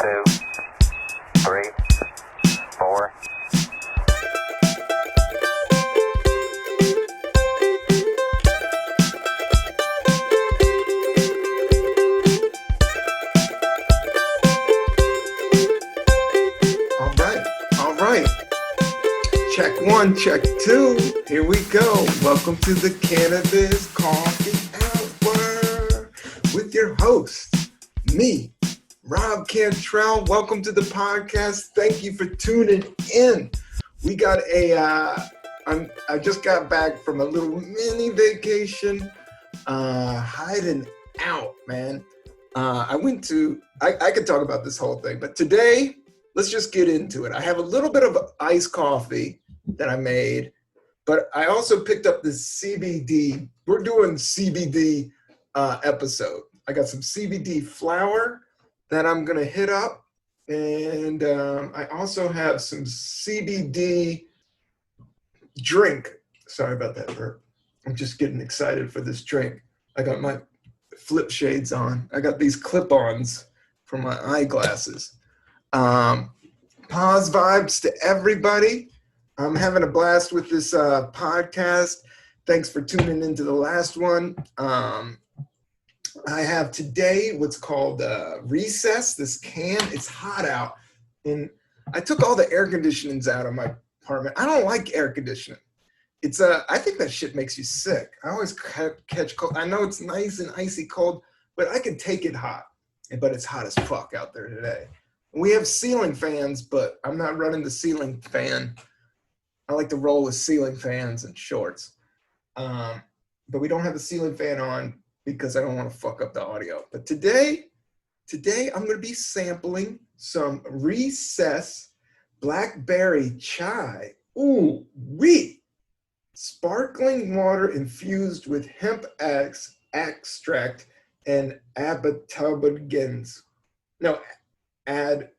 2, 3, 4. All right. Check 1, check 2. Here we go. Welcome to the Cannabis Coffee Hour with your host, me, Rob Cantrell. Welcome to the podcast. Thank you for tuning in. We got I just got back from a little mini vacation, hiding out, man. I could talk about this whole thing, but today, let's just get into it. I have a little bit of iced coffee that I made, but I also picked up this CBD. We're doing CBD episode. I got some CBD flower that I'm going to hit up. And I also have some CBD drink. Sorry about that, Bert. I'm just getting excited for this drink. I got my flip shades on. I got these clip-ons for my eyeglasses. Pause vibes to everybody. I'm having a blast with this podcast. Thanks for tuning into the last one. I have today what's called Recess, this can. It's hot out. And I took all the air conditionings out of my apartment. I don't like air conditioning. I think that shit makes you sick. I always catch cold. I know it's nice and icy cold, but I can take it hot. But it's hot as fuck out there today. We have ceiling fans, but I'm not running the ceiling fan. I like to roll with ceiling fans and shorts. But we don't have the ceiling fan on because I don't want to fuck up the audio. But today I'm going to be sampling some Recess Blackberry Chai. Ooh, wee! Sparkling water infused with hemp extract and adaptogens. No, adaptogens?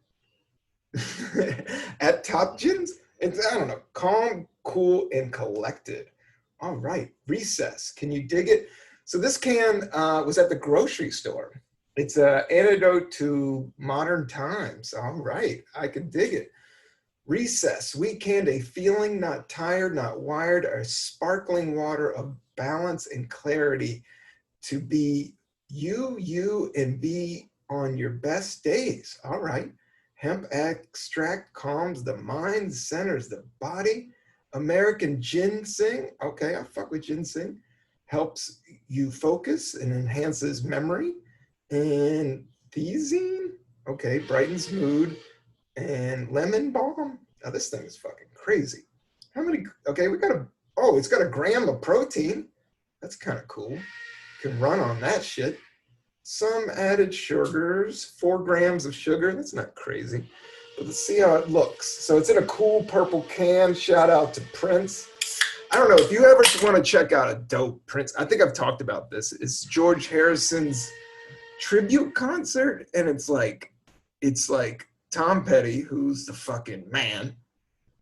I don't know. Calm, cool, and collected. All right. Recess. Can you dig it? So this can was at the grocery store. It's an antidote to modern times. All right. I can dig it. Recess. Sweet candy. Feeling not tired, not wired. A sparkling water of balance and clarity to be you, and be on your best days. All right. Hemp extract calms the mind, centers the body. American ginseng, okay, I fuck with ginseng. Helps you focus and enhances memory. And theazine, okay, brightens mood. And lemon balm. Now this thing is fucking crazy. How many, okay, it's got a gram of protein. That's kind of cool. Can run on that shit. Some added sugars, 4 grams of sugar. That's not crazy. But let's see how it looks. So it's in a cool purple can. Shout out to Prince. I don't know if you ever want to check out a dope Prince. I think I've talked about this. It's George Harrison's tribute concert. And it's like Tom Petty, who's the fucking man.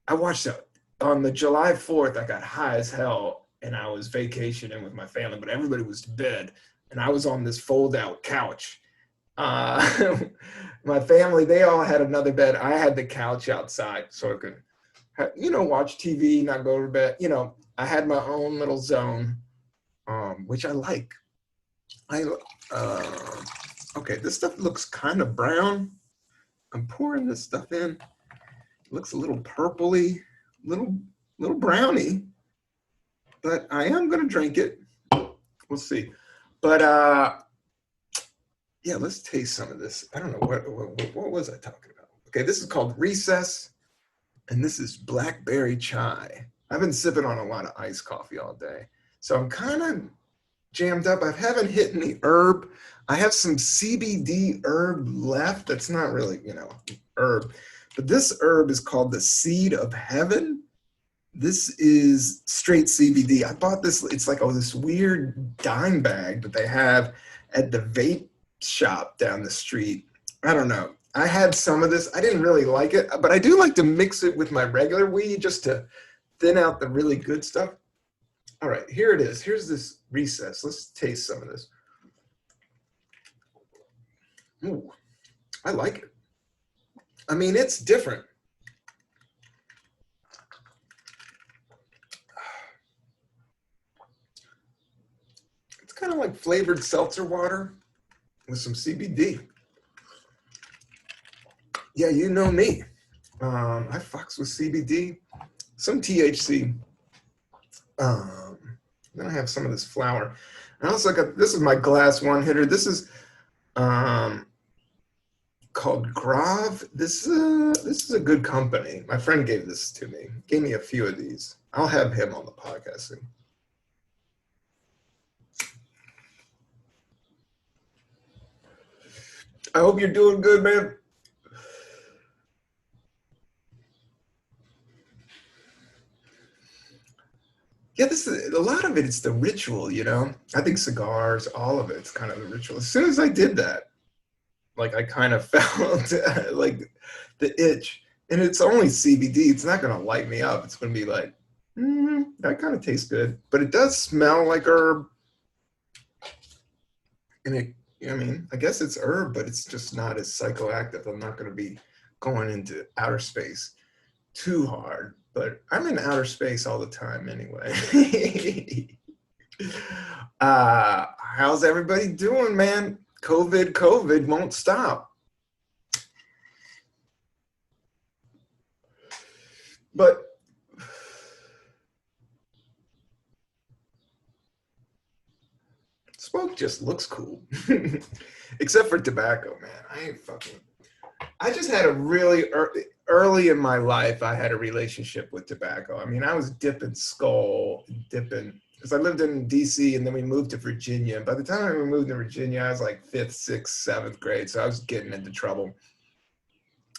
I watched it on the July 4th. I got high as hell and I was vacationing with my family, but everybody was to bed. And I was on this fold-out couch. My family, they all had another bed. I had the couch outside so I could, watch TV, not go to bed. I had my own little zone, which I like. Okay, this stuff looks kind of brown. I'm pouring this stuff in. It looks a little purpley, little browny. But I am going to drink it. We'll see. But, yeah, let's taste some of this. I don't know, what was I talking about? Okay, this is called Recess, and this is Blackberry Chai. I've been sipping on a lot of iced coffee all day, so I'm kind of jammed up. I haven't hit any herb. I have some CBD herb left. That's not really, herb. But this herb is called the Seed of Heaven. This is straight CBD. I bought this. It's like, this weird dime bag that they have at the vape shop down the street. I don't know. I had some of this. I didn't really like it, but I do like to mix it with my regular weed just to thin out the really good stuff. All right, here it is. Here's this Recess. Let's taste some of this. Ooh, I like it. I mean, it's different. It's kind of like flavored seltzer water with some CBD. Yeah, you know me. I fucks with CBD, some THC. Then I have some of this flower. I also got, this is my glass one hitter. This is called Grav. This is a good company. My friend gave this to me. Gave me a few of these. I'll have him on the podcast soon. I hope you're doing good, man. Yeah, this is a lot of it. It's the ritual, you know. I think cigars, all of it's kind of the ritual. As soon as I did that, like I kind of felt like the itch, and it's only CBD. It's not gonna light me up. It's gonna be like, that kind of tastes good, but it does smell like herb, and it. I mean, I guess it's herb, but it's just not as psychoactive. I'm not gonna be going into outer space too hard, but I'm in outer space all the time anyway. How's everybody doing, man? COVID won't stop. But smoke just looks cool. Except for tobacco, man. I just had a really early in my life, I had a relationship with tobacco. I mean, I was dipping skull, because I lived in DC and then we moved to Virginia. By the time we moved to Virginia, I was like 5th, 6th, 7th grade. So I was getting into trouble.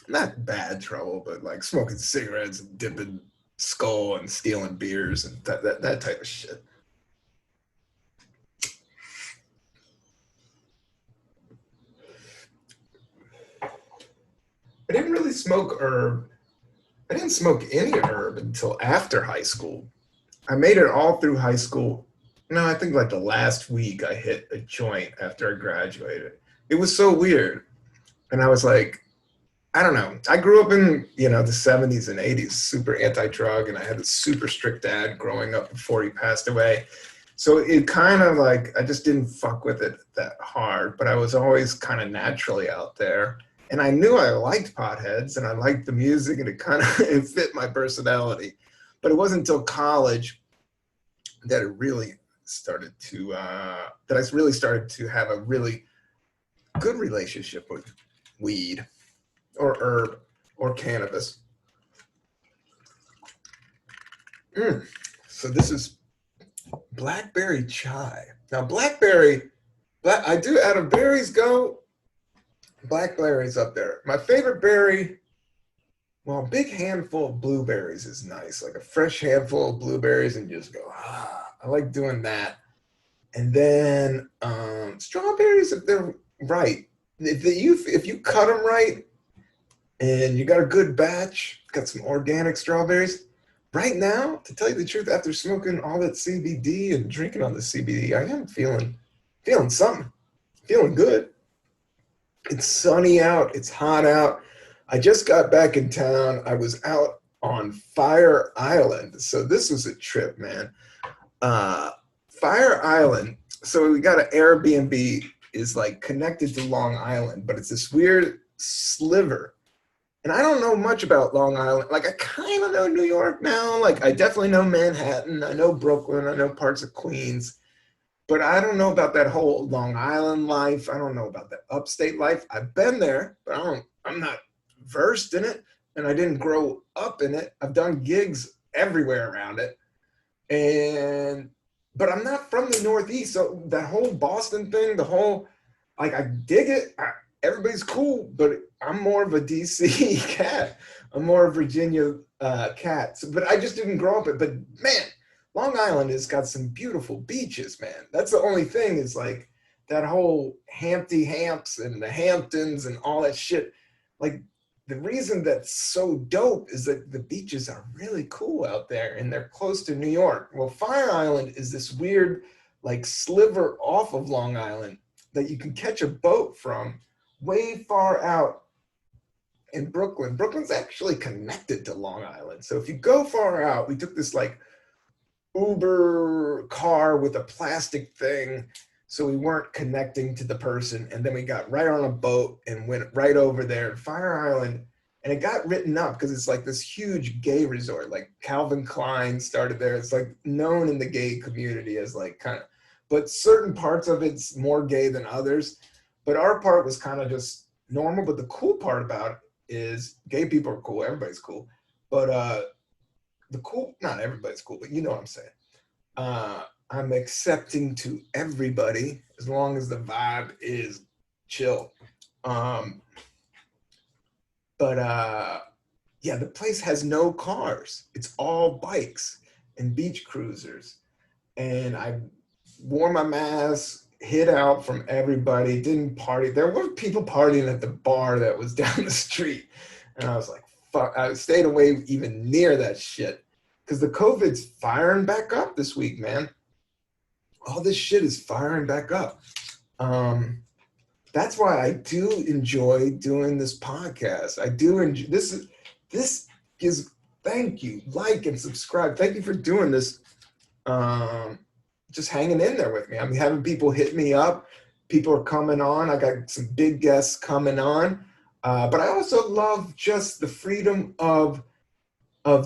Not bad trouble, but like smoking cigarettes and dipping skull and stealing beers and that type of shit. I didn't really smoke herb. I didn't smoke any herb until after high school. I made it all through high school. No, I think like the last week I hit a joint after I graduated. It was so weird. And I was like, I don't know. I grew up in, the 70s and 80s, super anti-drug, and I had a super strict dad growing up before he passed away. So it kind of like, I just didn't fuck with it that hard, but I was always kind of naturally out there. And I knew I liked potheads and I liked the music and it kind of it fit my personality. But it wasn't until college that it really started to, that I really started to have a really good relationship with weed or herb or cannabis. So this is Blackberry Chai. Now I do, out of berries go, blackberry's up there. My favorite berry, well, a big handful of blueberries is nice. Like a fresh handful of blueberries and just go, I like doing that. And then strawberries, if they're right. If you cut them right and you got a good batch, got some organic strawberries. Right now, to tell you the truth, after smoking all that CBD and drinking on the CBD, I am feeling something, feeling good. It's sunny out. It's hot out. I just got back in town. I was out on Fire Island. So this was a trip, man. Fire Island. So we got an Airbnb is like connected to Long Island, but it's this weird sliver. And I don't know much about Long Island. Like I kind of know New York now. Like I definitely know Manhattan. I know Brooklyn. I know parts of Queens. But I don't know about that whole Long Island life. I don't know about that upstate life. I've been there, but I'm not versed in it. And I didn't grow up in it. I've done gigs everywhere around it. But I'm not from the Northeast. So that whole Boston thing, like I dig it. Everybody's cool, but I'm more of a DC cat. I'm more of a Virginia cat. But I just didn't grow up it. But man, Long Island has got some beautiful beaches, man. That's the only thing is like that whole Hampty Hamps and the Hamptons and all that shit. Like the reason that's so dope is that the beaches are really cool out there and they're close to New York. Well, Fire Island is this weird like sliver off of Long Island that you can catch a boat from way far out. in Brooklyn. Brooklyn's actually connected to Long Island. So if you go far out, we took this like Uber car with a plastic thing. So we weren't connecting to the person. And then we got right on a boat and went right over there, Fire Island. And it got written up because it's like this huge gay resort. Like Calvin Klein started there. It's like known in the gay community as like kind of, but certain parts of it's more gay than others. But our part was kind of just normal. But the cool part about it is gay people are cool. Everybody's cool. But not everybody's cool, but you know what I'm saying. I'm accepting to everybody as long as the vibe is chill. Yeah, the place has no cars. It's all bikes and beach cruisers. And I wore my mask, hid out from everybody, didn't party. There were people partying at the bar that was down the street. And I was like, fuck, I stayed away even near that shit. Because the COVID's firing back up this week, man. All this shit is firing back up. That's why I do enjoy doing this podcast. I do enjoy this is thank you, like and subscribe. Thank you for doing this. Just hanging in there with me. I'm having people hit me up. People are coming on. I got some big guests coming on. But I also love just the freedom of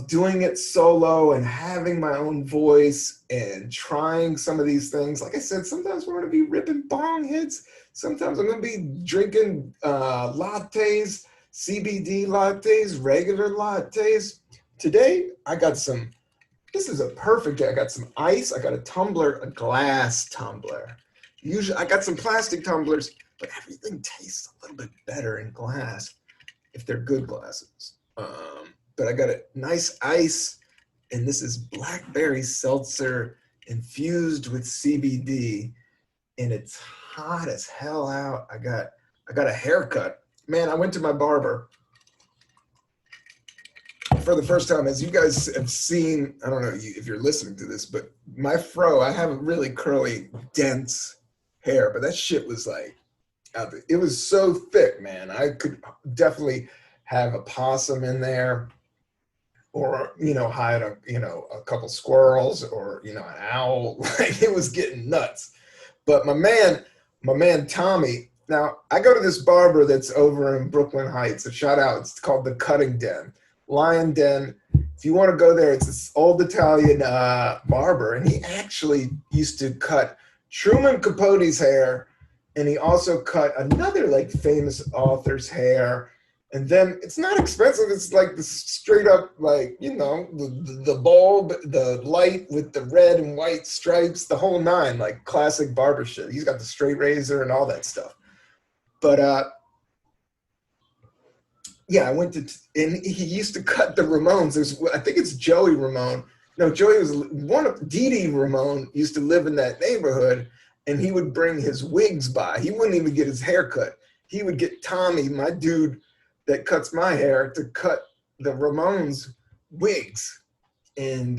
doing it solo and having my own voice and trying some of these things. Like I said, sometimes we're going to be ripping bong hits. Sometimes I'm going to be drinking lattes, CBD lattes, regular lattes. Today, I got some, this is a perfect day. I got some ice. I got a tumbler, a glass tumbler. Usually, I got some plastic tumblers, but everything tastes a little bit better in glass if they're good glasses. But I got a nice ice, and this is blackberry seltzer infused with CBD, and it's hot as hell out. I got a haircut. Man, I went to my barber for the first time. As you guys have seen, I don't know if you're listening to this, but my fro, I have really curly, dense hair, but that shit was like, it was so thick, man. I could definitely have a possum in there. Or, hide a couple squirrels or, an owl. Like it was getting nuts. But my man Tommy, now I go to this barber that's over in Brooklyn Heights. A shout out. It's called the Cutting Den, Lion Den. If you want to go there, it's this old Italian barber. And he actually used to cut Truman Capote's hair. And he also cut another like famous author's hair. And then it's not expensive. It's like the straight up, like, the bulb, the light with the red and white stripes, the whole nine, like classic barber shit. He's got the straight razor and all that stuff. But, yeah, I went to, and he used to cut the Ramones. I think it's Joey Ramone. No, Joey was one of, Dee Ramone used to live in that neighborhood, and he would bring his wigs by. He wouldn't even get his hair cut. He would get Tommy, my dude, that cuts my hair, to cut the Ramones wigs. And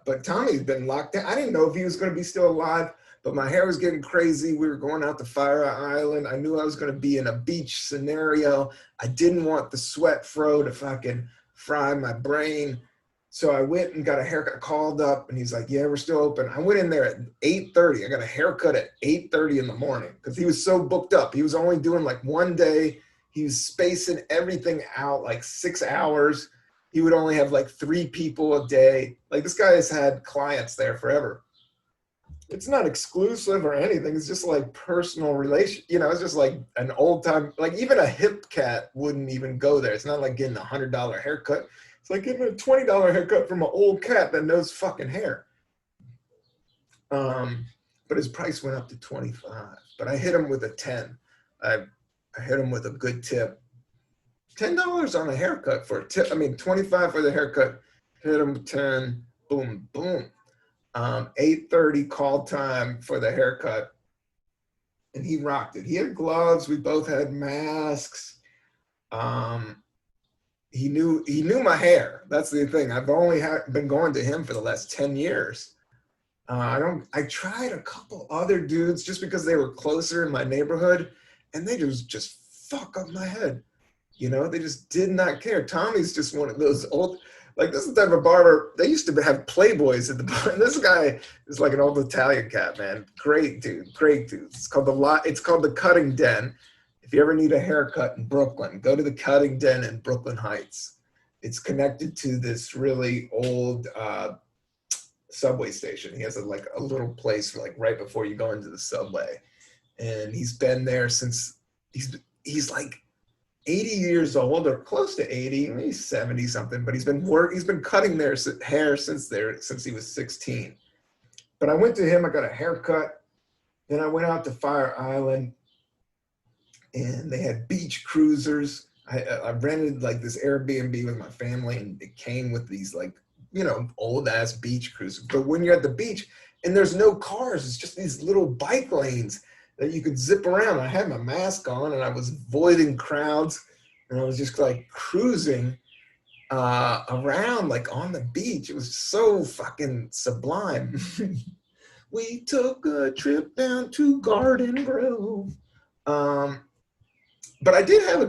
but Tommy's been locked down. I didn't know if he was going to be still alive, but my hair was getting crazy. We were going out to Fire Island. I knew I was going to be in a beach scenario. I didn't want the sweat fro to fucking fry my brain. So I went and got a haircut, called up, and he's like, yeah, we're still open. I went in there at 8:30. I got a haircut at 8:30 in the morning because he was so booked up. He was only doing like one day. He was spacing everything out like 6 hours. He would only have like 3 people a day. Like this guy has had clients there forever. It's not exclusive or anything. It's just like personal relation. It's just like an old time, like even a hip cat wouldn't even go there. It's not like getting a $100 haircut. It's like getting a $20 haircut from an old cat that knows fucking hair. But his price went up to $25. But I hit him with a 10. I hit him with a good tip. $10 on a haircut for a tip. I mean, $25 for the haircut. Hit him 10. Boom, boom. 8:30 call time for the haircut. And he rocked it. He had gloves. We both had masks. He knew my hair. That's the thing. I've only been going to him for the last 10 years. I tried a couple other dudes just because they were closer in my neighborhood. And they just fuck up my head. They just did not care. Tommy's just one of those old, like this is the type of barber, they used to have Playboys at the bar. And this guy is like an old Italian cat, man. Great dude. It's called the Cutting Den. If you ever need a haircut in Brooklyn, go to the Cutting Den in Brooklyn Heights. It's connected to this really old subway station. He has a little place like right before you go into the subway. And he's been there since he's like 80 years old or close to 80, maybe 70 something, but he's been cutting their hair since he was 16. But I went to him, I got a haircut. Then I went out to Fire Island and they had beach cruisers. I rented like this Airbnb with my family and it came with these like, old ass beach cruisers. But when you're at the beach and there's no cars, it's just these little bike lanes that you could zip around. I had my mask on and I was avoiding crowds and I was just like cruising around like on the beach. It was so fucking sublime. We took a trip down to Garden Grove. But I did have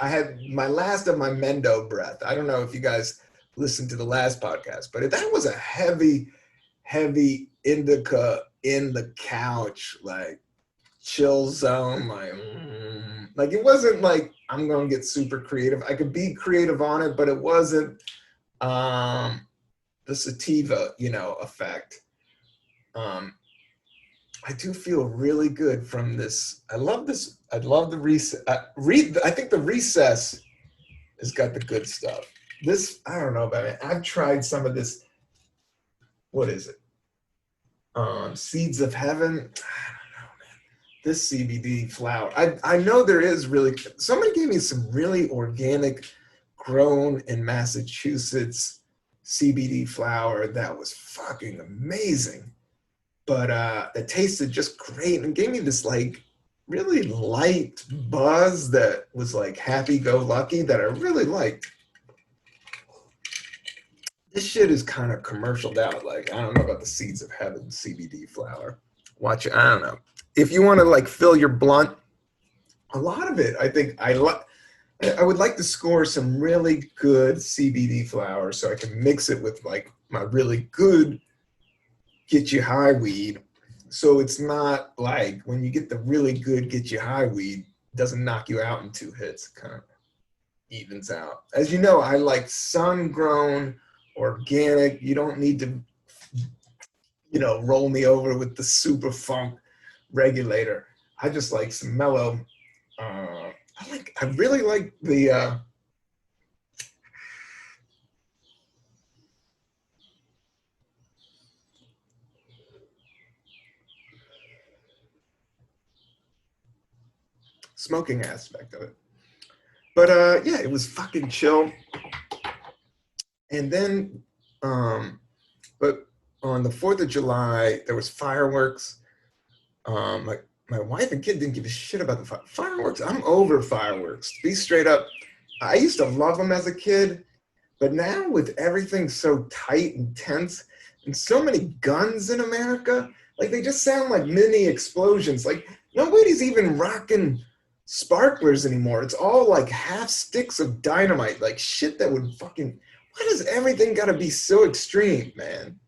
I had my last of my Mendo breath. I don't know if you guys listened to the last podcast, but that was a heavy indica in the couch, like chill zone, like it wasn't like I'm gonna get super creative. I could be creative on it, but it wasn't the sativa, effect. I do feel really good from this. I love this. I love the recess. I think the recess has got the good stuff. This, I don't know about it. I've tried some of this. What is it? Seeds of Heaven. I don't know, man. This CBD flower. I know there is really, somebody gave me some really organic, grown in Massachusetts CBD flower that was fucking amazing. But it tasted just great and gave me this like really light buzz that was like happy-go-lucky that I really liked. This shit is kind of commercialed out. Like, I don't know about the Seeds of Heaven CBD flower. Watch it. I don't know. If you want to like fill your blunt, a lot of it, I think I would like to score some really good CBD flower so I can mix it with like my really good get you high weed. So it's not like when you get the really good get you high weed, it doesn't knock you out in 2 hits. It kind of evens out. As you know, I like sun-grown, organic. You don't need to, roll me over with the super funk regulator. I just like some mellow. I really like the smoking aspect of it. But yeah, it was fucking chill. And then, but on the 4th of July, there was fireworks. My wife and kid didn't give a shit about the fireworks. I'm over fireworks. To be straight up, I used to love them as a kid, but now with everything so tight and tense and so many guns in America, like they just sound like mini explosions. Like nobody's even rocking sparklers anymore. It's all like half sticks of dynamite, like shit that would fucking, why does everything gotta be so extreme, man?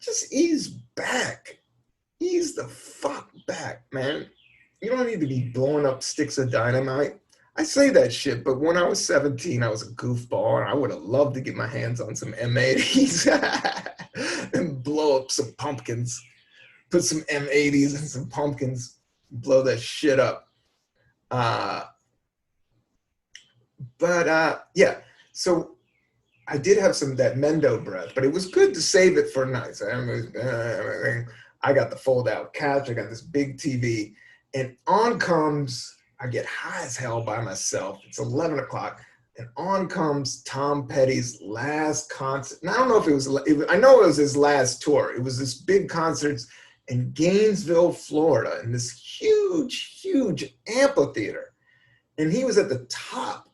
Just ease back. Ease the fuck back, man. You don't need to be blowing up sticks of dynamite. I say that shit, but when I was 17, I was a goofball, and I would have loved to get my hands on some M80s and blow up some pumpkins. Put some M80s and some pumpkins, blow that shit up. Yeah, so I did have some of that Mendo breath, but it was good to save it for nights. I got the fold-out couch. I got this big TV, and on comes, I get high as hell by myself. It's 11 o'clock, and on comes Tom Petty's last concert. And I don't know if I know it was his last tour. It was this big concert in Gainesville, Florida, in this huge, huge amphitheater. And he was at the top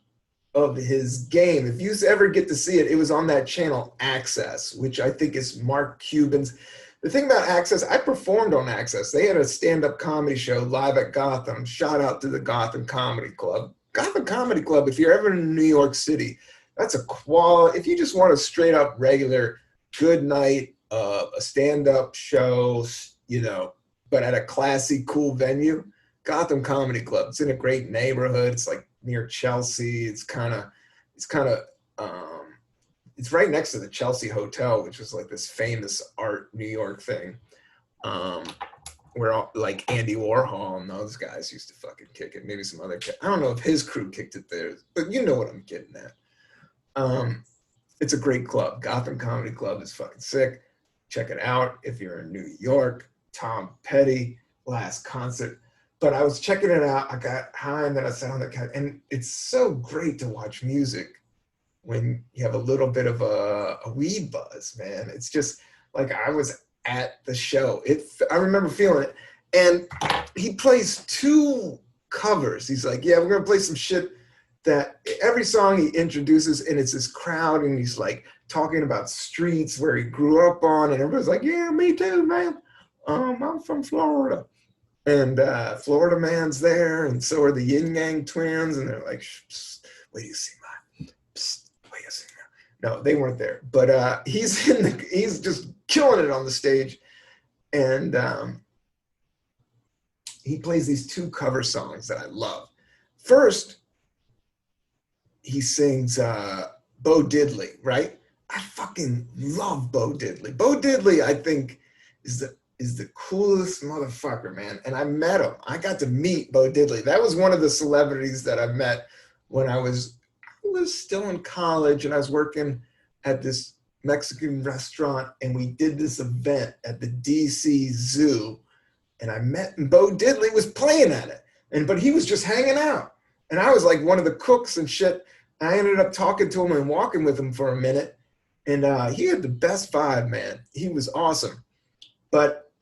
of his game. If you ever get to see it, it was on that channel Access, which I think is Mark Cuban's. The thing about Access, I performed on Access. They had a stand-up comedy show live at Gotham. Shout out to the Gotham Comedy Club. Gotham Comedy Club, if you're ever in New York City, that's a quality. If you just want a straight up regular good night, a stand-up show, you know, but at a classy, cool venue, Gotham Comedy Club. It's in a great neighborhood. It's like near Chelsea. It's right next to the Chelsea Hotel, which is like this famous art New York thing. Where all, like Andy Warhol and those guys used to fucking kick it. Maybe some other I don't know if his crew kicked it there, but you know what I'm getting at. It's a great club. Gotham Comedy Club is fucking sick. Check it out if you're in New York. Tom Petty, last concert. But I was checking it out. I got high and then I sat on the couch. And it's so great to watch music when you have a little bit of a weed buzz, man. It's just like I was at the show. I remember feeling it. And he plays 2 covers. He's like, yeah, we're going to play some shit that every song he introduces, and it's this crowd, and he's like talking about streets where he grew up on, and everybody's like, yeah, me too, man. I'm from Florida. And Florida Man's there, and so are the Yin Yang Twins, and they're like, wait, you see my, wait, you see my. No, they weren't there, but he's just killing it on the stage, and he plays these 2 cover songs that I love. First, he sings Bo Diddley, right? I fucking love Bo Diddley. Bo Diddley, I think, is the coolest motherfucker, man. And I met him. I got to meet Bo Diddley. That was one of the celebrities that I met when I was still in college, and I was working at this Mexican restaurant, and we did this event at the DC Zoo, and I met, and Bo Diddley was playing at it, but he was just hanging out, and I was like one of the cooks and shit. I ended up talking to him and walking with him for a minute, and he had the best vibe, man. He was awesome. But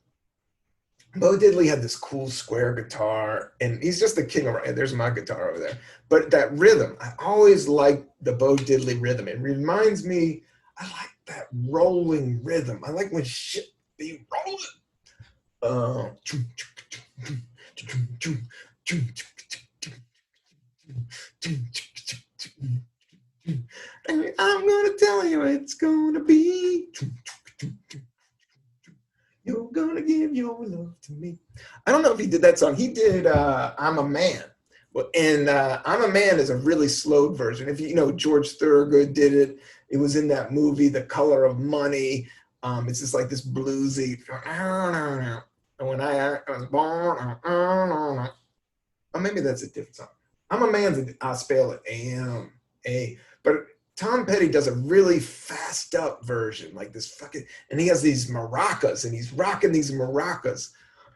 Bo Diddley had this cool square guitar, and he's just the king of rock. There's my guitar over there. But that rhythm, I always liked the Bo Diddley rhythm. It reminds me, I like that rolling rhythm. I like when shit be rolling. And I'm gonna tell you it's gonna be. You're gonna give your love to me. I don't know if he did that song. He did I'm a Man. Well, and I'm a Man is a really slowed version. If you know, George Thorogood did it. It was in that movie, The Color of Money. It's just like this bluesy. And when I was born, or maybe that's a different song. I'm a Man, I spell it A-M-A. But Tom Petty does a really fast up version, like this fucking, and he has these maracas, and he's rocking these maracas.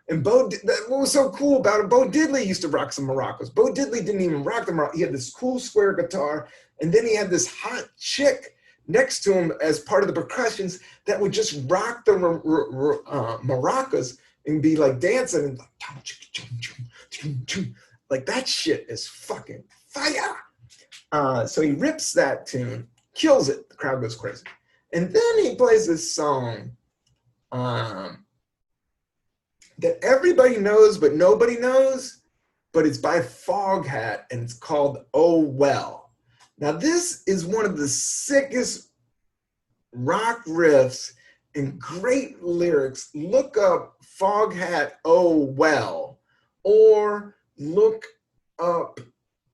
And what was so cool about it, Bo Diddley used to rock some maracas. Bo Diddley didn't even rock the maracas. He had this cool square guitar, and then he had this hot chick next to him as part of the percussions that would just rock the maracas and be like dancing and like that shit is fucking fire. So he rips that tune, kills it. The crowd goes crazy. And then he plays this song that everybody knows, but nobody knows, but it's by Foghat, and it's called Oh Well. Now, this is one of the sickest rock riffs and great lyrics. Look up Foghat Oh Well, or look up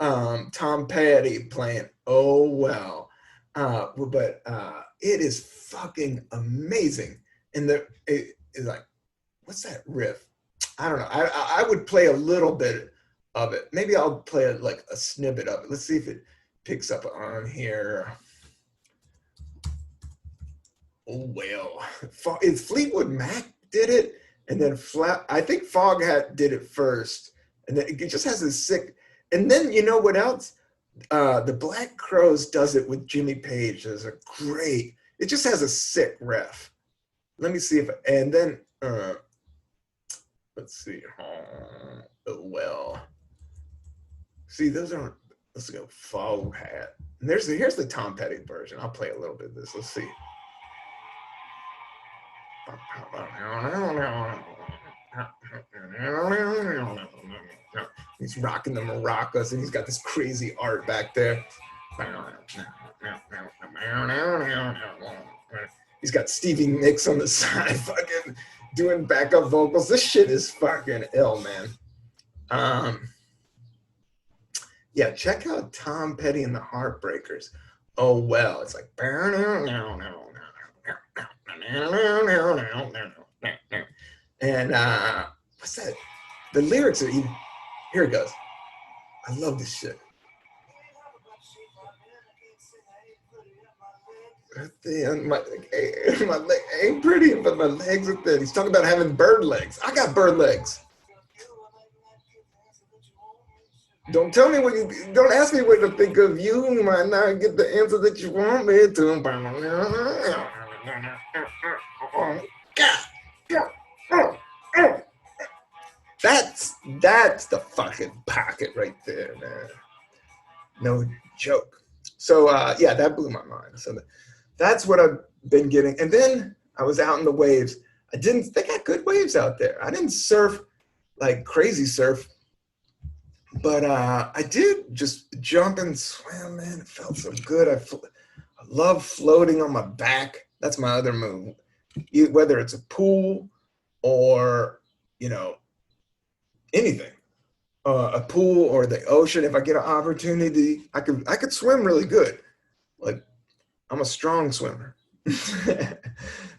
Tom Petty playing Oh Well. But it is fucking amazing. And it's like, what's that riff? I don't know. I would play a little bit of it. Maybe I'll play like a snippet of it. Let's see if it picks up on here. Oh well. It's Fleetwood Mac did it, and then I think Foghat did it first, and then it just has this sick. And then you know what else? The Black Crowes does it with Jimmy Page. There's a great. It just has a sick riff. Let me see if. And then let's see. Oh well. See, those aren't. Let's go Foghat. And here's the Tom Petty version. I'll play a little bit of this. Let's see. He's rocking the maracas, and he's got this crazy art back there. He's got Stevie Nicks on the side, fucking doing backup vocals. This shit is fucking ill, man. Yeah, check out Tom Petty and the Heartbreakers. Oh well, it's like, and what's that? The lyrics are even. Here it goes. I love this shit. My leg ain't pretty, but my legs are thin. He's talking about having bird legs. I got bird legs. Don't tell me what you. Don't ask me what to think of you. You might not get the answer that you want me to. That's the fucking pocket right there, man. No joke. So yeah, that blew my mind. So that's what I've been getting. And then I was out in the waves. They got good waves out there. I didn't surf like crazy surf, but I did just jump and swim, man. It felt so good. I love floating on my back. That's my other move. Whether it's a pool or, anything. A pool or the ocean. If I get an opportunity, I could swim really good. Like, I'm a strong swimmer.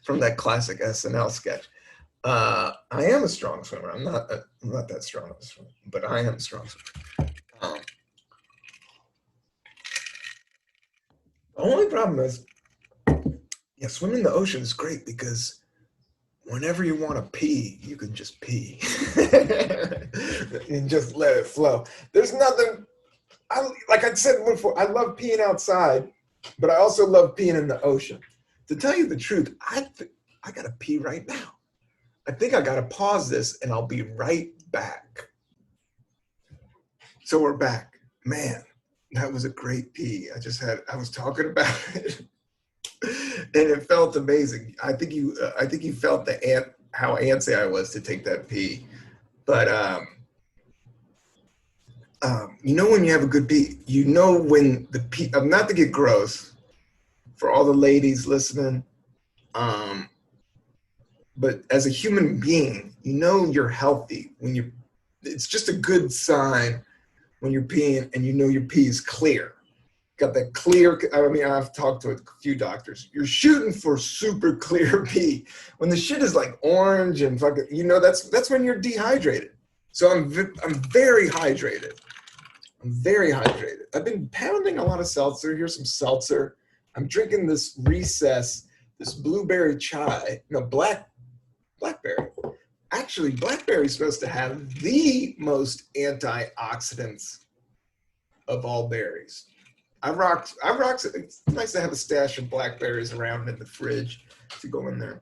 From that classic SNL sketch. I am a strong swimmer. I'm not that strong of a swimmer, but I am a strong swimmer. The only problem is, yeah, swimming in the ocean is great because whenever you want to pee, you can just pee. And just let it flow. There's nothing, like I said before, I love peeing outside, but I also love peeing in the ocean. To tell you the truth, I gotta pee right now. I think I gotta pause this and I'll be right back. So we're back. Man, that was a great pee. I was talking about it. And it felt amazing. I think you felt how antsy I was to take that pee. But when you have a good pee, when the pee. Not to get gross, for all the ladies listening, but as a human being, you're healthy when it's just a good sign when you're peeing and your pee is clear. Got that clear. I've talked to a few doctors. You're shooting for super clear pee. When the shit is like orange and fucking, that's when you're dehydrated. So I'm very hydrated. I'm very hydrated. I've been pounding a lot of seltzer. Here's some seltzer. I'm drinking this Recess, this blueberry chai. No, blackberry. Actually, blackberry is supposed to have the most antioxidants of all berries. I rock. It's nice to have a stash of blackberries around in the fridge to go in there,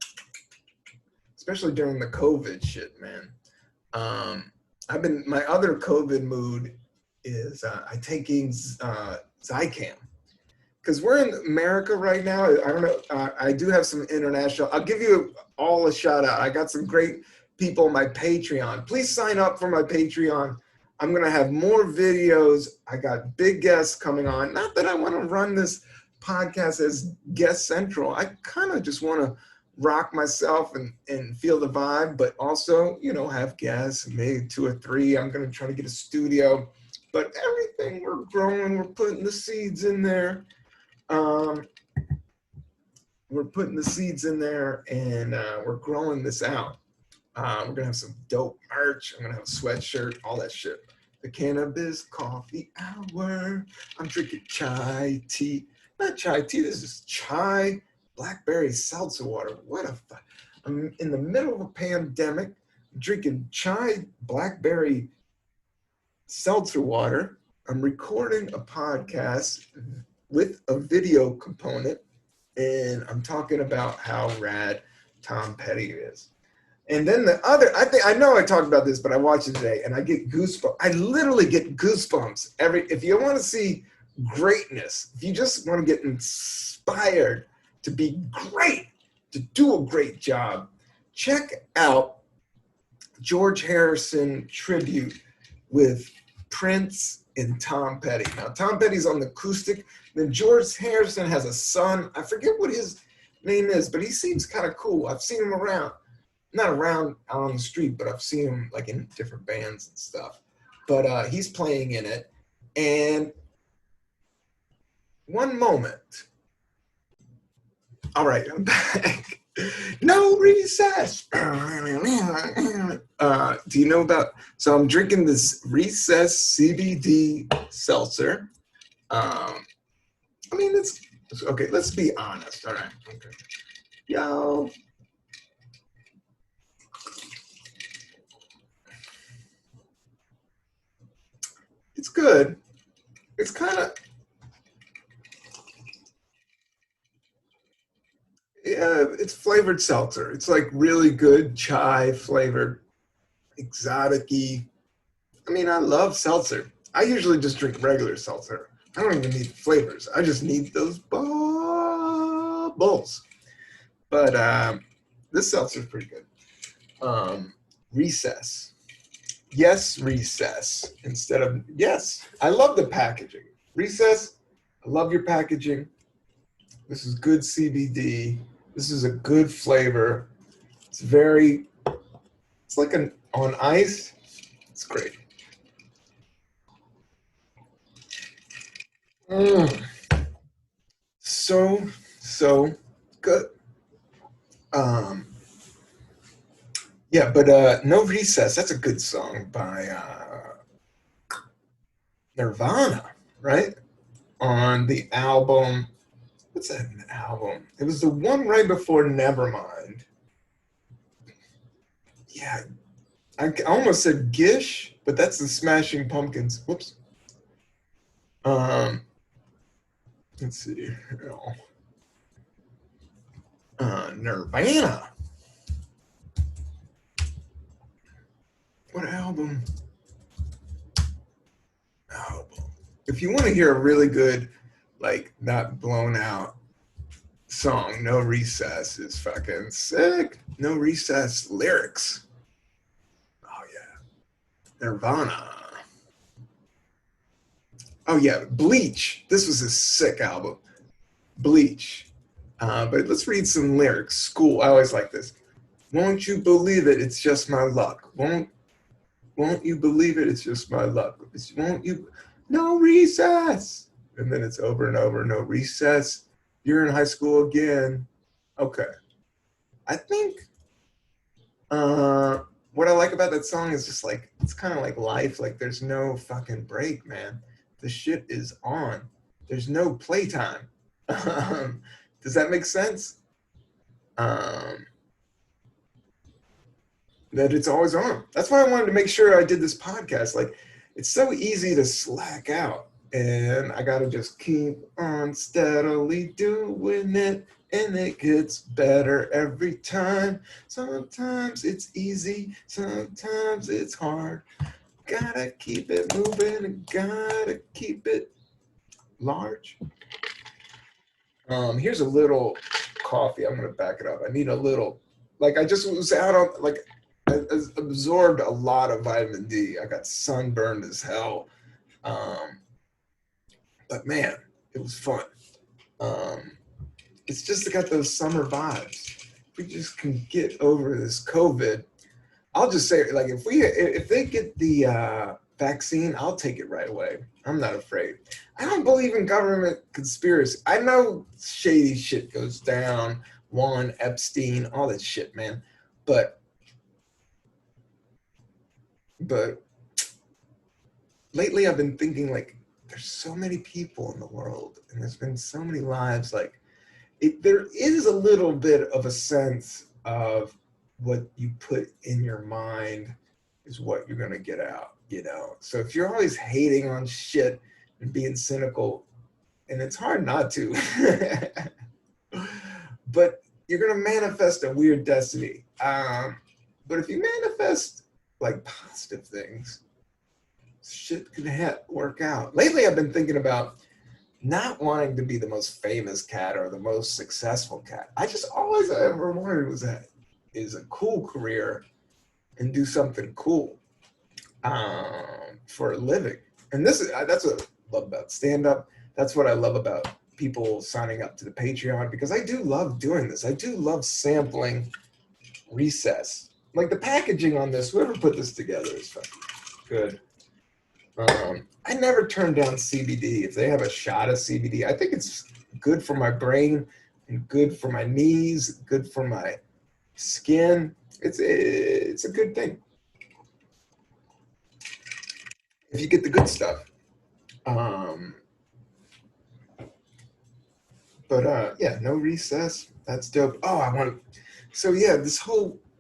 especially during the COVID shit, man. My other COVID mood is I taking Zicam because we're in America right now. I don't know. I do have some international. I'll give you all a shout out. I got some great people on my Patreon. Please sign up for my Patreon. I'm going to have more videos. I got big guests coming on. Not that I want to run this podcast as guest central. I kind of just want to rock myself and feel the vibe, but also, have guests, maybe 2 or 3. I'm going to try to get a studio. But everything we're growing, we're putting the seeds in there. We're putting the seeds in there, and we're growing this out. We're going to have some dope merch. I'm going to have a sweatshirt, all that shit. The Cannabis Coffee Hour. I'm drinking chai tea. Not chai tea, this is chai blackberry seltzer water. I'm in the middle of a pandemic. I'm drinking chai blackberry seltzer water. I'm recording a podcast with a video component, and I'm talking about how rad Tom Petty is. And then I know I talked about this, but I watched it today and I get goosebumps. I literally get goosebumps if you want to see greatness, if you just want to get inspired to be great, to do a great job, check out George Harrison tribute with Prince and Tom Petty. Now, Tom Petty's on the acoustic. Then George Harrison has a son. I forget what his name is, but he seems kind of cool. I've seen him around. Not around out on the street, but I've seen him like in different bands and stuff. But he's playing in it. And one moment. All right, I'm back. No recess. Do you know about? So I'm drinking this Recess CBD seltzer. I mean, it's okay. Let's be honest. All right. Okay. Yo. It's good. It's kind of. Yeah, it's flavored seltzer. It's like really good chai flavored, exotic-y. I mean, I love seltzer. I usually just drink regular seltzer. I don't even need flavors. I just need those bubbles. But this seltzer's pretty good. Recess. Yes, recess. Instead of yes. I love the packaging. Recess, I love your packaging. This is good CBD. This is a good flavor. It's like on ice. It's great. So good. Yeah, but No Recess, that's a good song by Nirvana, right? On the album, what's that album? It was the one right before Nevermind. Yeah, I almost said Gish, but that's the Smashing Pumpkins. Whoops. Let's see. Nirvana. What album? If you want to hear a really good, like not blown out song, No Recess is fucking sick. No Recess lyrics. Oh yeah. Nirvana. Oh yeah, Bleach. This was a sick album. Bleach. But let's read some lyrics. School. I always like this. Won't you believe it? It's just my luck. Won't you believe it? It's just my luck. Won't you? No recess. And then it's over and over. No recess. You're in high school again. Okay. I think what I like about that song is just like, it's kind of like life. Like there's no fucking break, man. The shit is on. There's no playtime. Does that make sense? That it's always on. That's why I wanted to make sure I did this podcast. Like, it's so easy to slack out, and I gotta just keep on steadily doing it, and it gets better every time. Sometimes it's easy, sometimes it's hard. Gotta keep it moving and gotta keep it large. Here's a little coffee. I'm gonna back it up. I need a little, like I just was out on, like I absorbed a lot of vitamin D. I got sunburned as hell. But man, it was fun. It's just got those summer vibes. If we just can get over this COVID, I'll just say, like, if they get the vaccine, I'll take it right away. I'm not afraid. I don't believe in government conspiracy. I know shady shit goes down. Warren Epstein, all that shit, man. But lately I've been thinking, like, there's so many people in the world, and there's been so many lives. Like, there is a little bit of a sense of what you put in your mind is what you're gonna get out, you know? So if you're always hating on shit and being cynical, and it's hard not to, but you're gonna manifest a weird destiny. But if you manifest like positive things, shit can work out. Lately, I've been thinking about not wanting to be the most famous cat or the most successful cat. I just always ever wanted was that is a cool career and do something cool for a living. And that's what I love about stand-up. That's what I love about people signing up to the Patreon, because I do love doing this. I do love sampling recess. Like the packaging on this, whoever put this together is fucking good. I never turn down CBD. If they have a shot of CBD, I think it's good for my brain and good for my knees, good for my skin. It's a good thing if you get the good stuff. But yeah, no recess. That's dope. Oh, so yeah,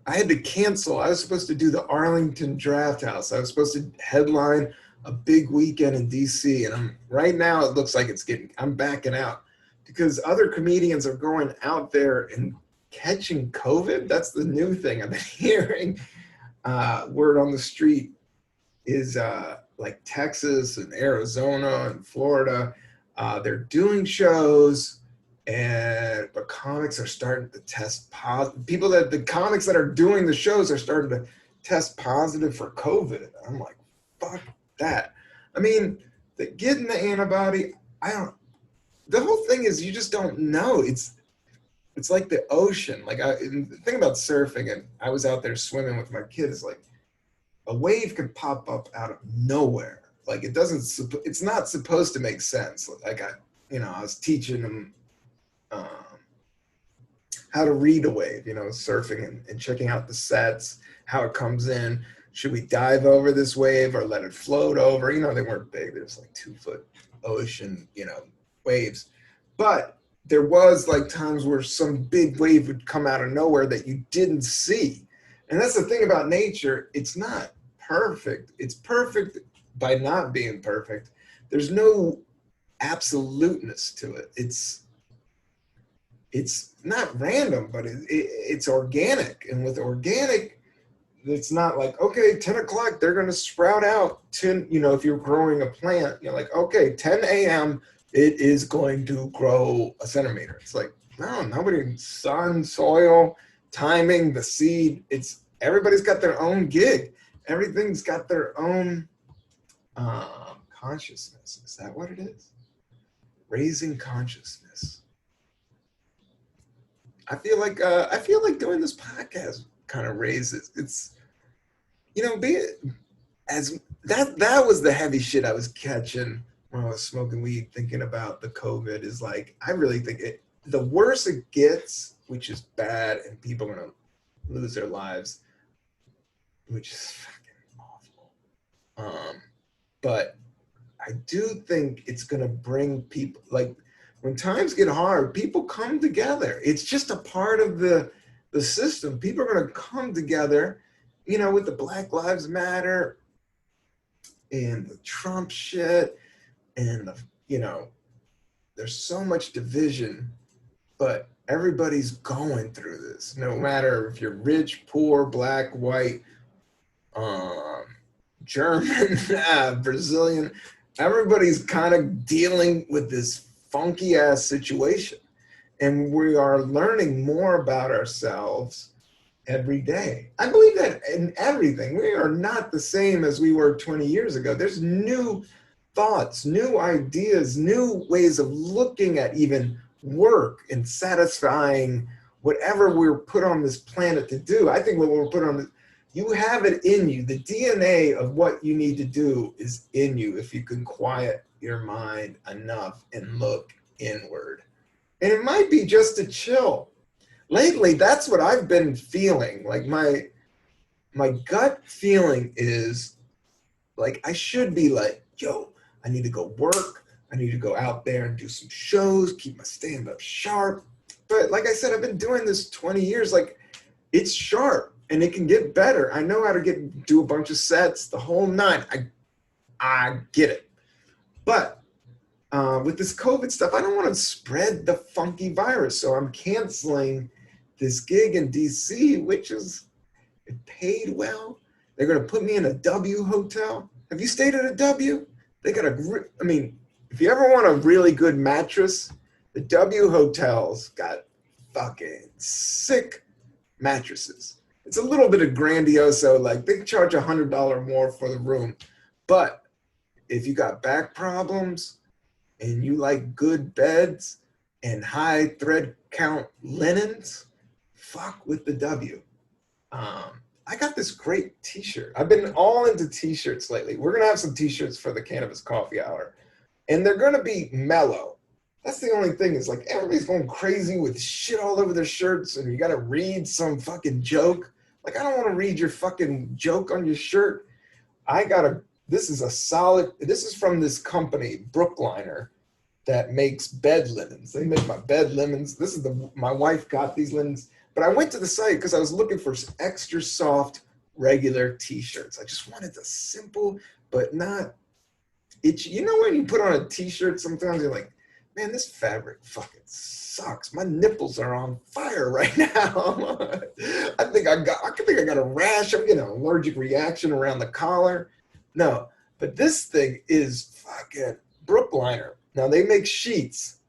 I had to cancel. I was supposed to do the Arlington Draft House. I was supposed to headline a big weekend in DC, and right now it looks like I'm backing out because other comedians are going out there and catching COVID. That's the new thing I've been hearing. Word on the street is like Texas and Arizona and Florida. They're doing shows, but comics are starting to test positive. The comics that are doing the shows are starting to test positive for COVID. I'm like, fuck that. I mean, getting the antibody, the whole thing is you just don't know. It's like the ocean. Like the thing about surfing, and I was out there swimming with my kids, like a wave can pop up out of nowhere. Like it's not supposed to make sense. Like I was teaching them how to read a wave, surfing and checking out the sets, how it comes in. Should we dive over this wave or let it float over? They weren't big. There's like 2-foot ocean, waves. But there was like times where some big wave would come out of nowhere that you didn't see. And that's the thing about nature. It's not perfect. It's perfect by not being perfect. There's no absoluteness to it. It's not random, but it's organic. And with organic, it's not like, okay, 10 o'clock, they're going to sprout out 10, if you're growing a plant, you're like, okay, 10 a.m., it is going to grow a centimeter. It's like, no, nobody, sun, soil, timing, the seed, everybody's got their own gig. Everything's got their own consciousness. Is that what it is? Raising consciousness. I feel like doing this podcast kind of raises. It's that was the heavy shit I was catching when I was smoking weed, thinking about the COVID. Is like, I really think the worse it gets, which is bad, and people are gonna lose their lives, which is fucking awful. But I do think it's gonna bring people, like, when times get hard, people come together. It's just a part of the system. People are gonna come together, with the Black Lives Matter and the Trump shit, and there's so much division, but everybody's going through this. No matter if you're rich, poor, black, white, German, Brazilian, everybody's kind of dealing with this funky ass situation. And we are learning more about ourselves every day. I believe that in everything. We are not the same as we were 20 years ago. There's new thoughts, new ideas, new ways of looking at even work and satisfying whatever we're put on this planet to do. I think what we're put on, you have it in you. The DNA of what you need to do is in you if you can quiet your mind enough and look inward. And it might be just to chill. Lately, that's what I've been feeling. Like my gut feeling is like, I should be like, yo, I need to go work. I need to go out there and do some shows, keep my stand-up sharp. But like I said, I've been doing this 20 years. Like, it's sharp and it can get better. I know how to do a bunch of sets, the whole nine. I get it. But with this COVID stuff, I don't want to spread the funky virus. So I'm canceling this gig in DC, it paid well. They're going to put me in a W hotel. Have you stayed at a W? They got if you ever want a really good mattress, the W hotels got fucking sick mattresses. It's a little bit of grandioso, like they charge $100 more for the room, but if you got back problems and you like good beds and high thread count linens, fuck with the W. I got this great t-shirt. I've been all into t-shirts lately. We're going to have some t-shirts for the Cannabis Coffee Hour, and they're going to be mellow. That's the only thing is like everybody's going crazy with shit all over their shirts, and you got to read some fucking joke. Like, I don't want to read your fucking joke on your shirt. This is from this company, Brookliner, that makes bed linens. They make my bed linens. My wife got these linens. But I went to the site because I was looking for extra soft, regular t-shirts. I just wanted the simple, but not itchy. You know when you put on a t-shirt, sometimes you're like, man, this fabric fucking sucks. My nipples are on fire right now. I think I got a rash. I'm getting an allergic reaction around the collar. No, but this thing is fucking Brookliner. Now they make sheets,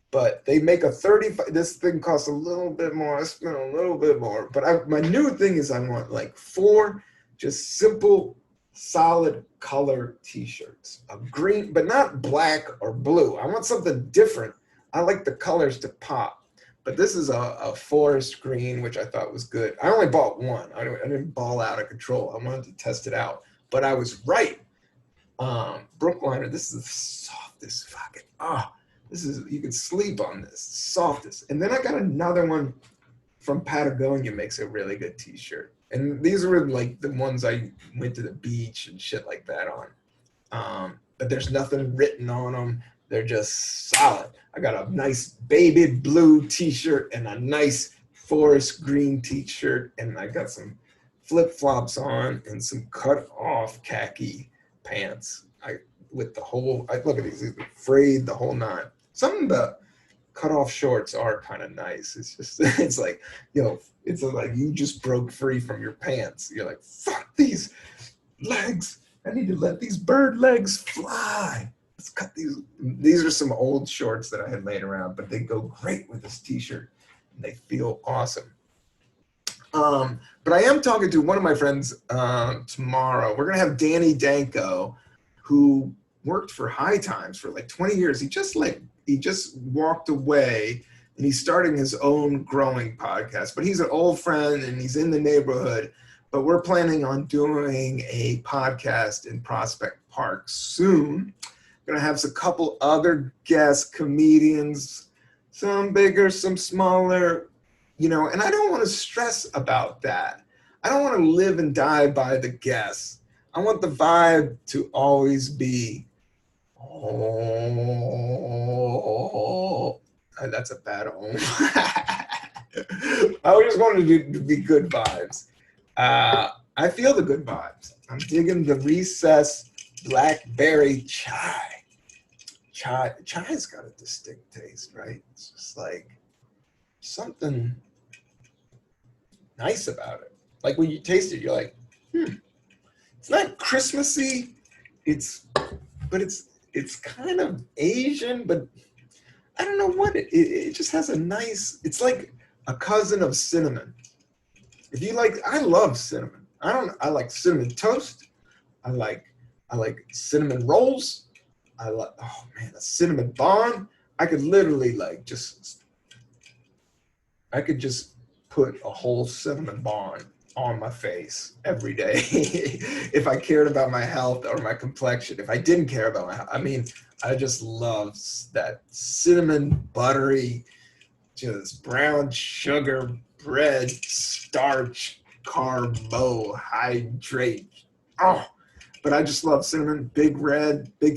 but they make a 35. This thing costs a little bit more. I spent a little bit more. But my new thing is I want like 4 just simple, solid color t-shirts. A green, but not black or blue. I want something different. I like the colors to pop. But this is a forest green, which I thought was good. I only bought one. I didn't ball out of control. I wanted to test it out. But I was right. Brookliner, this is the softest fucking, you can sleep on this, softest. And then I got another one from Patagonia, makes a really good t-shirt. And these were like the ones I went to the beach and shit like that on. But there's nothing written on them. They're just solid. I got a nice baby blue t-shirt and a nice forest green t-shirt. And I got some flip-flops on and some cut off khaki pants. Look at these, frayed the whole 9. Some of the cut off shorts are kind of nice. It's just, it's like, it's like you just broke free from your pants. You're like, fuck these legs. I need to let these bird legs fly. Let's cut these. These are some old shorts that I had laid around, but they go great with this t-shirt and they feel awesome. But I am talking to one of my friends tomorrow. We're going to have Danny Danko, who worked for High Times for like 20 years. He just walked away and he's starting his own growing podcast, but he's an old friend and he's in the neighborhood. But we're planning on doing a podcast in Prospect Park soon. Going to have a couple other guest comedians, some bigger, some smaller, and I don't want to stress about that. I don't want to live and die by the guests. I want the vibe to always be, that's a bad I just wanted it to be good vibes. I feel the good vibes. I'm digging the Recess Blackberry Chai. Chai's got a distinct taste, right? It's just like something nice about it. Like when you taste it, you're like, It's not Christmassy. It's kind of Asian, but I don't know what it just has a nice. It's like a cousin of cinnamon. If you like, I love cinnamon. I like cinnamon toast. I like cinnamon rolls. I like, a cinnamon bun. I could literally I could just put a whole cinnamon bun on my face every day if I cared about my health or my complexion. If I didn't care about my health, I just love that cinnamon, buttery, just brown sugar, bread, starch, carbohydrate. But I just love cinnamon. Big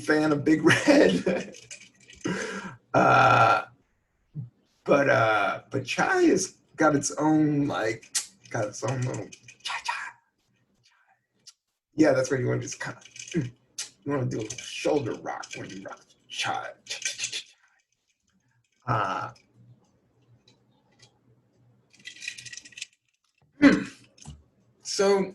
fan of Big Red. But chai has got its own little chai. Yeah, that's where you want to just kind of you want to do a little shoulder rock when you rock chai. So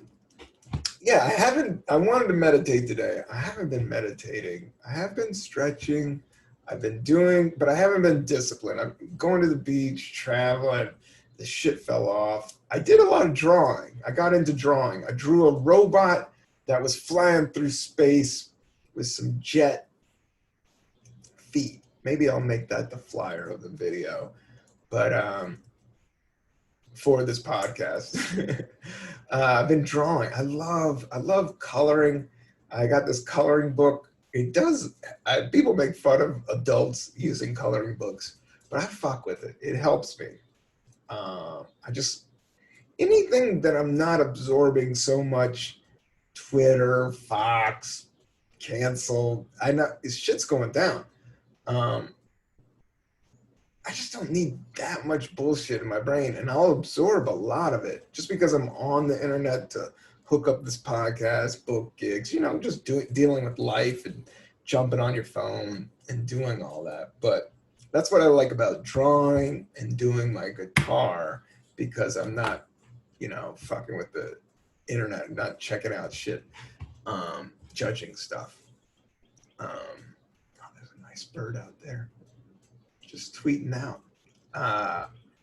yeah, I wanted to meditate today. I haven't been meditating. I have been stretching. But I haven't been disciplined. I'm going to the beach, traveling. The shit fell off. I did a lot of drawing. I got into drawing. I drew a robot that was flying through space with some jet feet. Maybe I'll make that the flyer of the video. But for this podcast, I've been drawing. I love coloring. I got this coloring book. It does. People make fun of adults using coloring books, but I fuck with it. It helps me. I just anything that I'm not absorbing so much. Twitter, Fox, cancel. I know shit's going down. I just don't need that much bullshit in my brain, and I'll absorb a lot of it just because I'm on the internet to hook up this podcast, book gigs, just dealing with life and jumping on your phone and doing all that. But that's what I like about drawing and doing my guitar, because I'm not, fucking with the internet, not checking out shit, judging stuff. There's a nice bird out there. Just tweeting out.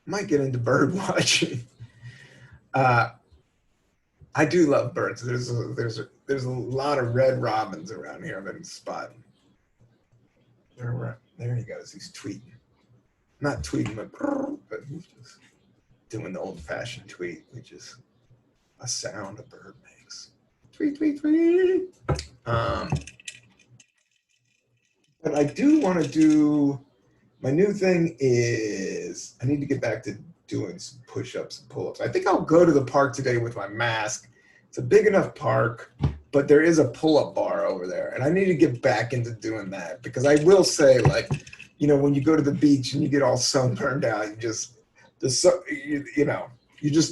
Might get into bird watching. I do love birds. There's a lot of red robins around here I've been spotting. There he goes. He's tweeting. Not tweeting, but he's just doing the old-fashioned tweet, which is a sound a bird makes. Tweet, tweet, tweet. But I do want to do. My new thing is I need to get back to doing some push-ups and pull-ups. I think I'll go to the park today with my mask. It's a big enough park, but there is a pull-up bar over there, and I need to get back into doing that, because I will say, when you go to the beach and you get all sunburned out, you're just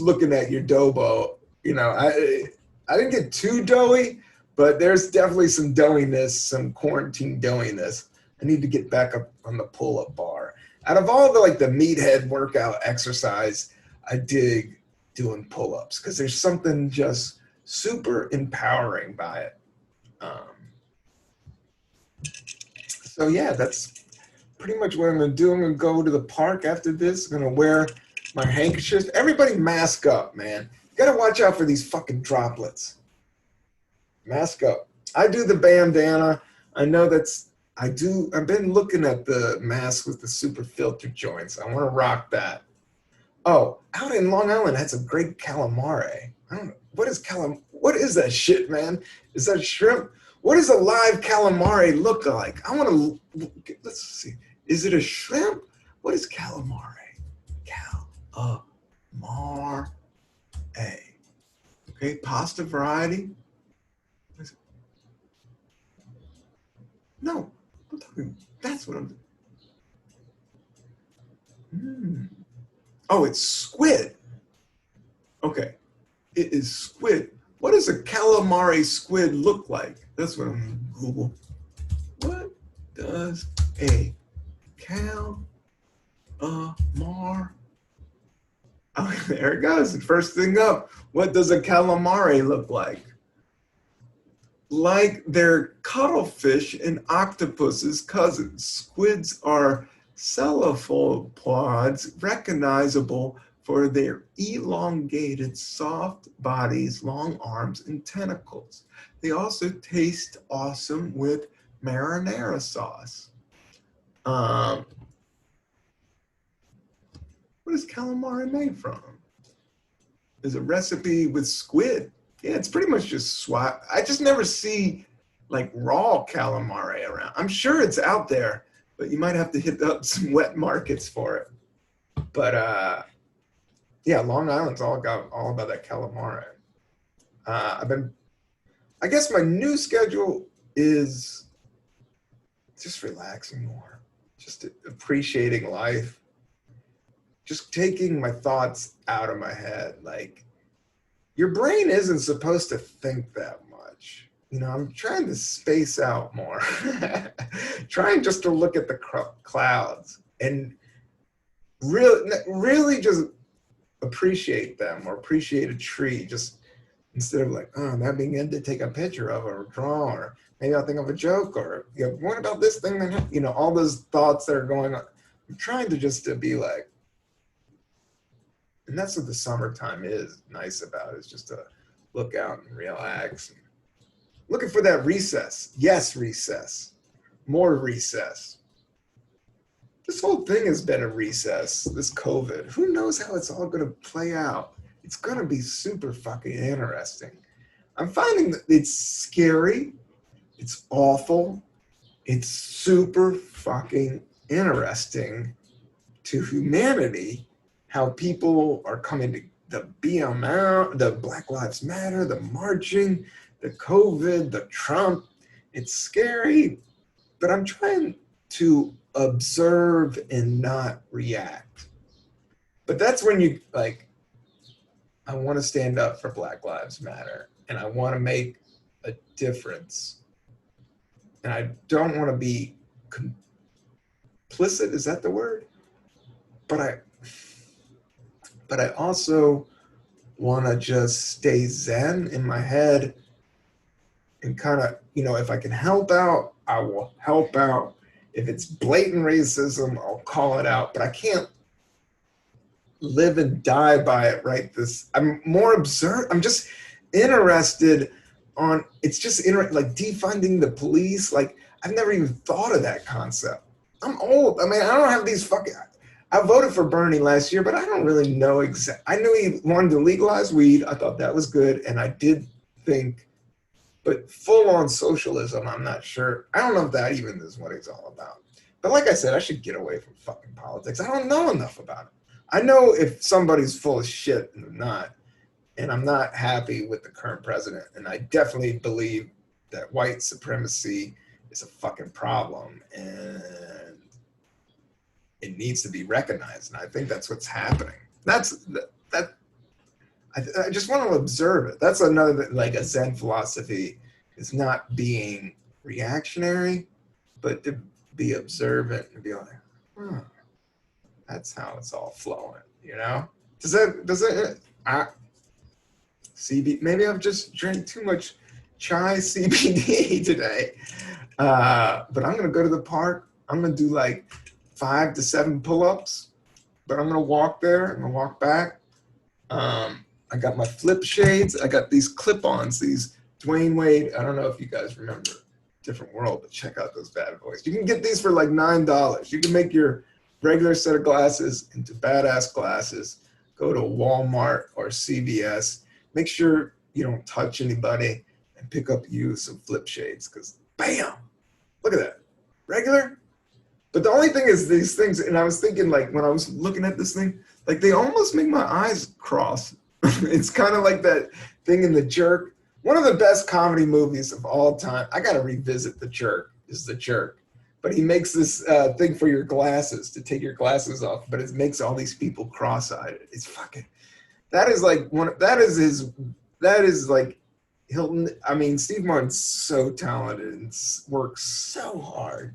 looking at your dough. I didn't get too doughy, but there's definitely some doughiness, some quarantine doughiness. I need to get back up on the pull-up bar. Out of all the meathead workout exercise, I dig doing pull-ups because there's something just super empowering by it. So yeah, that's pretty much what I'm gonna do. I'm gonna go to the park after this. I'm gonna wear my handkerchiefs. Everybody mask up, man. You gotta watch out for these fucking droplets. Mask up. I do the bandana. I know I've been looking at the mask with the super filter joints. I want to rock that. Oh, out in Long Island had some great calamari. I don't know. What is that shit, man? Is that shrimp? What does a live calamari look like? Let's see. Is it a shrimp? What is calamari? Calamari. Okay, pasta variety. No. That's what I'm doing. Oh, it's squid. Okay. It is squid. What does a calamari squid look like? That's what I'm going to Google. What does a calamari... Oh, there it goes. The first thing up. What does a calamari look like? Like they're cuttlefish and octopus's cousins. Squids are cephalopods recognizable for their elongated, soft bodies, long arms, and tentacles. They also taste awesome with marinara sauce. What is calamari made from? There's a recipe with squid. Yeah, it's pretty much just swap. I just never see raw calamari around. I'm sure it's out there, but you might have to hit up some wet markets for it. But yeah, Long Island's all about that calamari. I guess my new schedule is just relaxing more, just appreciating life, just taking my thoughts out of my head. Your brain isn't supposed to think that much. I'm trying to space out more. Trying just to look at the clouds and really just appreciate them, or appreciate a tree, just instead of that being good to take a picture of or draw, or maybe I'll think of a joke, or what about this thing that all those thoughts that are going on. I'm trying to just to be and that's what the summertime is nice about, is just to look out and relax and Looking for that recess. Yes, recess. More recess. This whole thing has been a recess, this COVID. Who knows how it's all going to play out? It's going to be super fucking interesting. I'm finding that it's scary. It's awful. It's super fucking interesting to humanity how people are coming to the BMR, the Black Lives Matter, the marching, the COVID, the Trump. It's scary, but I'm trying to observe and not react. But that's when you like, I want to stand up for Black Lives Matter and I want to make a difference. And I don't want to be complicit, is that the word? But I also want to just stay zen in my head and kind of, you know, if I can help out, I will help out. If it's blatant racism, I'll call it out, but I can't live and die by it, right? I'm more observed. I'm just interested on, it's just like defunding the police. Like, I've never even thought of that concept. I'm old. I mean, I don't have these fucking, I voted for Bernie last year, but I don't really know I knew he wanted to legalize weed. I thought that was good. And I did think, but full on socialism, I'm not sure. I don't know if that even is what it's all about. But like I said, I should get away from fucking politics. I don't know enough about it. I know if somebody's full of shit and they're not, and I'm not happy with the current president. And I definitely believe that white supremacy is a fucking problem and it needs to be recognized. And I think that's what's happening. I just want to observe it. That's another, like a Zen philosophy is not being reactionary, but to be observant and be like, that's how it's all flowing, you know? Maybe I've just drank too much chai CBD today. But I'm going to go to the park. I'm going to do like 5 to 7 pull-ups, but I'm going to walk there. I'm going to walk back. I got my flip shades. I got these clip-ons, these Dwayne Wade. I don't know if you guys remember Different World, but check out those bad boys. You can get these for like $9. You can make your regular set of glasses into badass glasses. Go to Walmart or CVS. Make sure you don't touch anybody and pick up you some flip shades because bam, look at that. Regular. But the only thing is these things, and I was thinking like when I was looking at this thing, like they almost make my eyes cross. It's kind of like that thing in The Jerk. One of the best comedy movies of all time. I got to revisit The Jerk, is The Jerk. But he makes this thing for your glasses, to take your glasses off, but it makes all these people cross-eyed. It's fucking, that is like Hilton. I mean, Steve Martin's so talented and works so hard.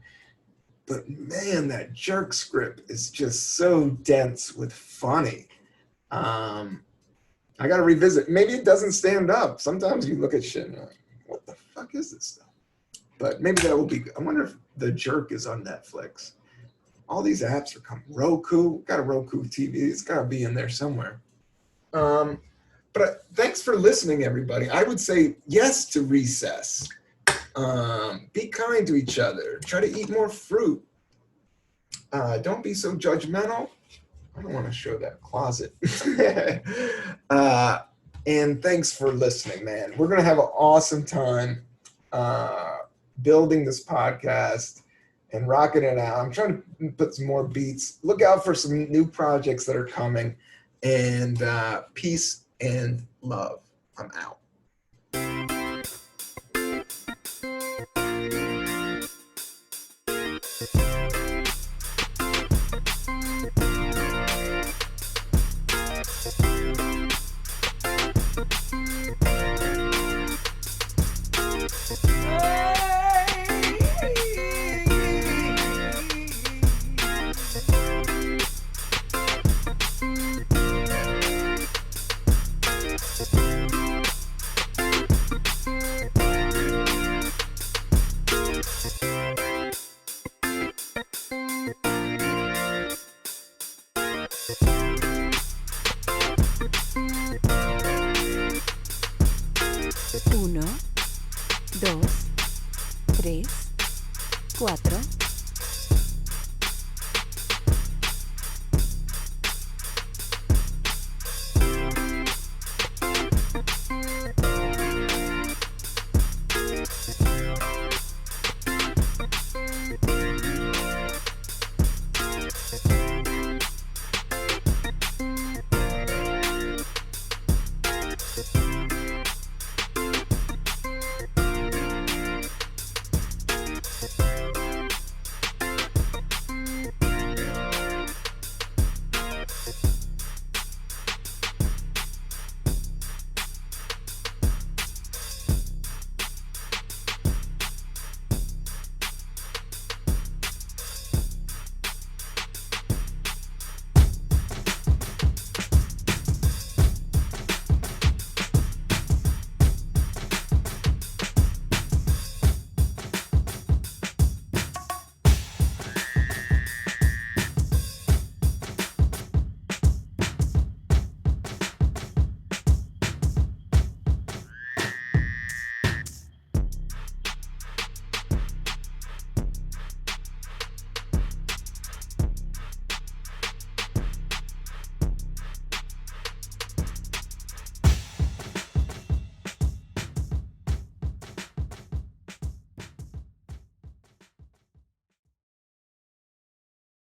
But man, that Jerk script is just so dense with funny. I got to revisit. Maybe it doesn't stand up. Sometimes you look at shit and you're like, what the fuck is this stuff? But maybe that will be good. I wonder if The Jerk is on Netflix. All these apps are coming. Roku, got a Roku TV. It's got to be in there somewhere. But thanks for listening, everybody. I would say yes to recess. Be kind to each other. Try to eat more fruit. Don't be so judgmental. I don't want to show that closet. And thanks for listening, man. We're going to have an awesome time building this podcast and rocking it out. I'm trying to put some more beats. Look out for some new projects that are coming. And peace and love. I'm out. Later.